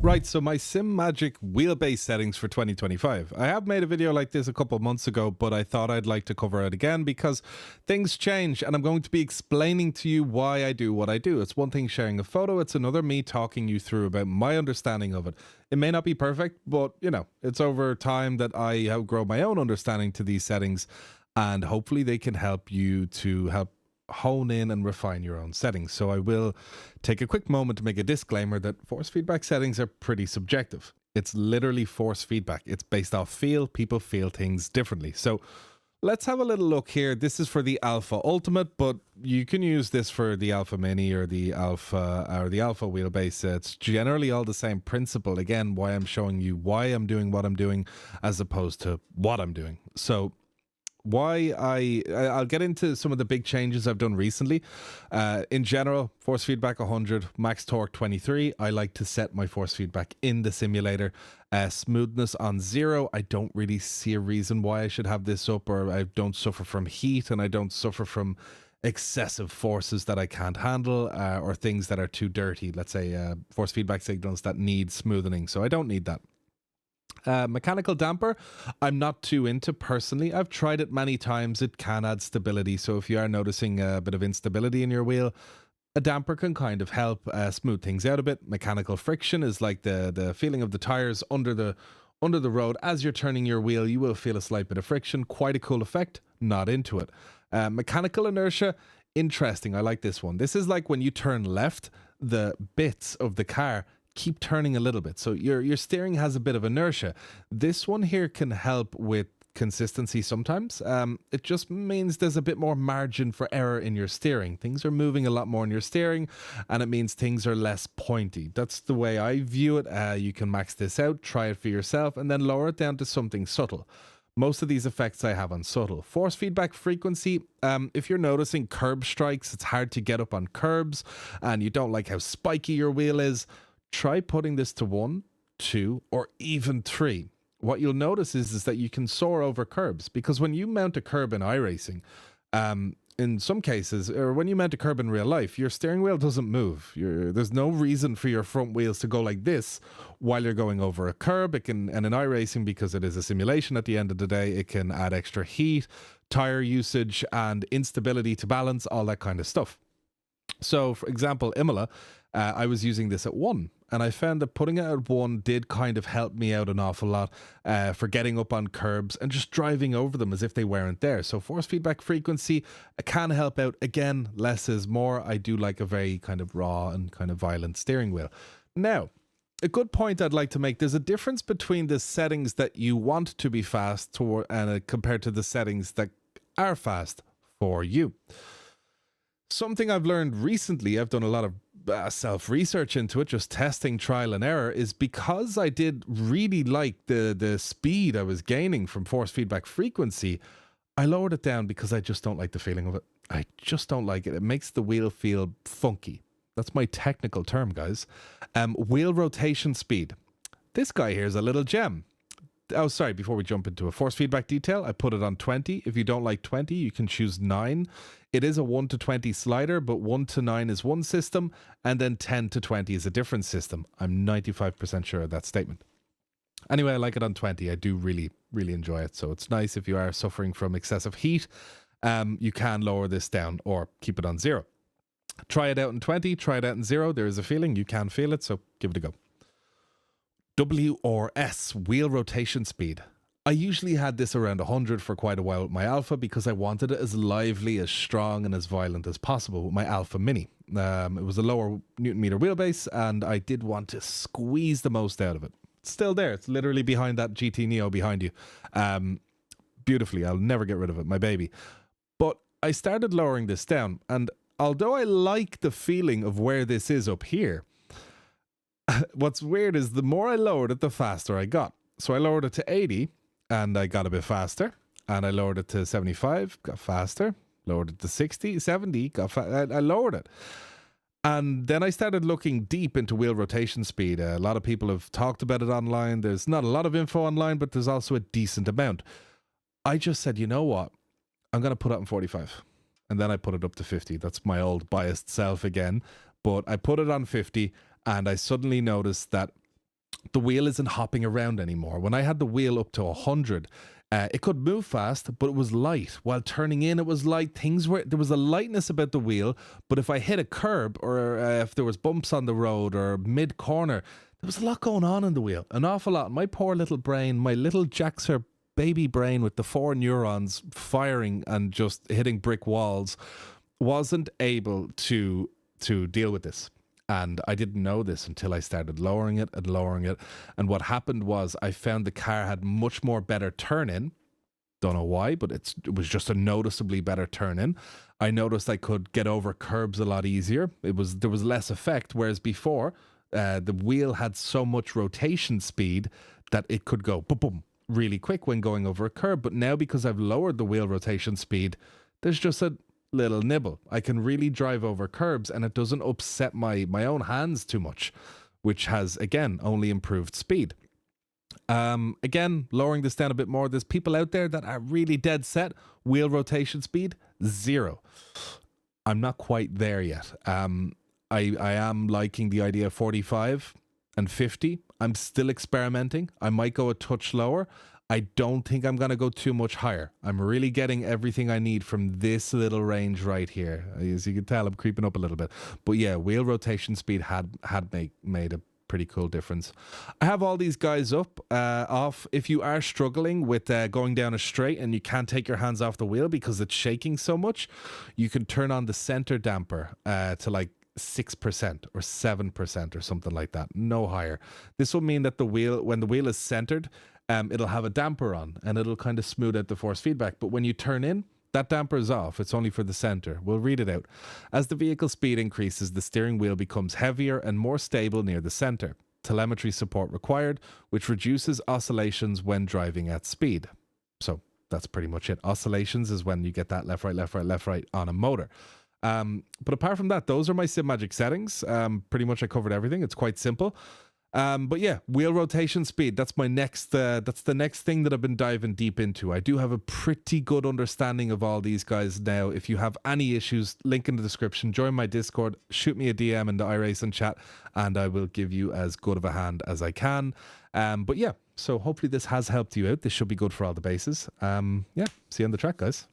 Right, so my Simagic wheelbase settings for 2025. I have made a video like this a couple of months ago, but I thought I'd like to cover it again because things change and I'm going to be explaining to you why I do what I do. It's one thing sharing a photo, it's another me talking you through about my understanding of it. It may not be perfect, but it's over time that I outgrow my own understanding to these settings, and hopefully they can help you to help hone in and refine your own settings. So I will take a quick moment to make a disclaimer that force feedback settings are pretty subjective. It's literally force feedback. It's based off feel. People feel things differently. So let's have a little look here. This is for the Alpha Ultimate, but you can use this for the Alpha Mini or the Alpha wheelbase. It's generally all the same principle. Again, why I'm showing you why I'm doing what I'm doing as opposed to what I'm doing. So I'll get into some of the big changes I've done recently. In general, force feedback 100, max torque 23. I like to set my force feedback in the simulator. Smoothness on 0. I don't really see a reason why I should have this up, or I don't suffer from heat and I don't suffer from excessive forces that I can't handle, or things that are too dirty. Let's say force feedback signals that need smoothing. So I don't need that. Mechanical damper, I'm not too into personally. I've tried it many times. It can add stability. So if you are noticing a bit of instability in your wheel, a damper can kind of help smooth things out a bit. Mechanical friction is like the feeling of the tires under the road. As you're turning your wheel, you will feel a slight bit of friction. Quite a cool effect. Not into it. Mechanical inertia, interesting. I like this one. This is like when you turn left, the bits of the car keep turning a little bit, so your steering has a bit of inertia. This one here can help with consistency sometimes. It just means there's a bit more margin for error in your steering. Things are moving a lot more in your steering, and it means things are less pointy. That's the way I view it. You can max this out, try it for yourself, and then lower it down to something subtle. Most of these effects I have on subtle. Force feedback frequency, if you're noticing curb strikes, it's hard to get up on curbs, and you don't like how spiky your wheel is, try putting this to 1, 2, or even 3. What you'll notice is that you can soar over curbs, because when you mount a curb in iRacing, in some cases, or when you mount a curb in real life, your steering wheel doesn't move. There's no reason for your front wheels to go like this while you're going over a curb. And in iRacing, because it is a simulation at the end of the day, it can add extra heat, tire usage, and instability to balance, all that kind of stuff. So, for example, Imola, I was using this at 1, and I found that putting it at 1 did kind of help me out an awful lot for getting up on curbs and just driving over them as if they weren't there. So force feedback frequency can help out. Again, less is more. I do like a very kind of raw and kind of violent steering wheel. Now, a good point I'd like to make, there's a difference between the settings that you want to be fast compared to the settings that are fast for you. Something I've learned recently, I've done a lot of self-research into it, just testing trial and error, is because I did really like the speed I was gaining from force feedback frequency, I lowered it down because I just don't like the feeling of it. I just don't like it. It makes the wheel feel funky. That's my technical term, guys. Wheel rotation speed. This guy here is a little gem. Oh, sorry, before we jump into a force feedback detail, I put it on 20. If you don't like 20, you can choose 9. It is a 1 to 20 slider, but 1 to 9 is one system, and then 10 to 20 is a different system. I'm 95% sure of that statement. Anyway, I like it on 20. I do really, really enjoy it. So it's nice if you are suffering from excessive heat. You can lower this down or keep it on 0. Try it out in 20, try it out in 0. There is a feeling, you can feel it, so give it a go. W or S, wheel rotation speed. I usually had this around 100 for quite a while with my Alpha because I wanted it as lively, as strong, and as violent as possible with my Alpha Mini. It was a lower Newton meter wheelbase, and I did want to squeeze the most out of it. It's still there. It's literally behind that GT Neo behind you. Beautifully. I'll never get rid of it, my baby. But I started lowering this down, and although I like the feeling of where this is up here, what's weird is the more I lowered it, the faster I got. So I lowered it to 80 and I got a bit faster, and I lowered it to 75, got faster, lowered it to 60, 70, I lowered it. And then I started looking deep into wheel rotation speed. A lot of people have talked about it online. There's not a lot of info online, but there's also a decent amount. I just said, you know what? I'm going to put it on 45. And then I put it up to 50. That's my old biased self again. But I put it on 50, and I suddenly noticed that the wheel isn't hopping around anymore. When I had the wheel up to 100, it could move fast, but it was light. While turning in, it was light. There was a lightness about the wheel, but if I hit a curb or if there was bumps on the road or mid corner, there was a lot going on in the wheel, an awful lot. My poor little brain, my little Jackzer baby brain with the 4 neurons firing and just hitting brick walls, wasn't able to deal with this. And I didn't know this until I started lowering it and lowering it. And what happened was I found the car had much more better turn in. Don't know why, but it was just a noticeably better turn in. I noticed I could get over curbs a lot easier. There was less effect, whereas before the wheel had so much rotation speed that it could go boom, boom really quick when going over a curb. But now because I've lowered the wheel rotation speed, there's just a little nibble. I can really drive over curbs and it doesn't upset my own hands too much, which has again only improved speed. Again, lowering this down a bit more, there's people out there that are really dead set wheel rotation speed 0. I'm not quite there yet. I am liking the idea of 45 and 50. I'm still experimenting. I might go a touch lower. I don't think I'm going to go too much higher. I'm really getting everything I need from this little range right here. As you can tell, I'm creeping up a little bit. But yeah, wheel rotation speed had made a pretty cool difference. I have all these guys off. If you are struggling with going down a straight and you can't take your hands off the wheel because it's shaking so much, you can turn on the center damper to like 6% or 7% or something like that. No higher. This will mean that when the wheel is centered, it'll have a damper on and it'll kind of smooth out the force feedback. But when you turn in, that damper is off. It's only for the center. We'll read it out. As the vehicle speed increases, the steering wheel becomes heavier and more stable near the center. Telemetry support required, which reduces oscillations when driving at speed. So that's pretty much it. Oscillations is when you get that left, right, left, right, left, right on a motor. But apart from that, those are my Simagic settings. Pretty much I covered everything. It's quite simple. But yeah, wheel rotation speed, that's my next that's the next thing that I've been diving deep into. I do have a pretty good understanding of all these guys now. If you have any issues, link in the description, join my Discord, shoot me a DM in the iRacing chat, and I will give you as good of a hand as I can. But yeah, so hopefully this has helped you out. This should be good for all the bases. Yeah, see you on the track, guys.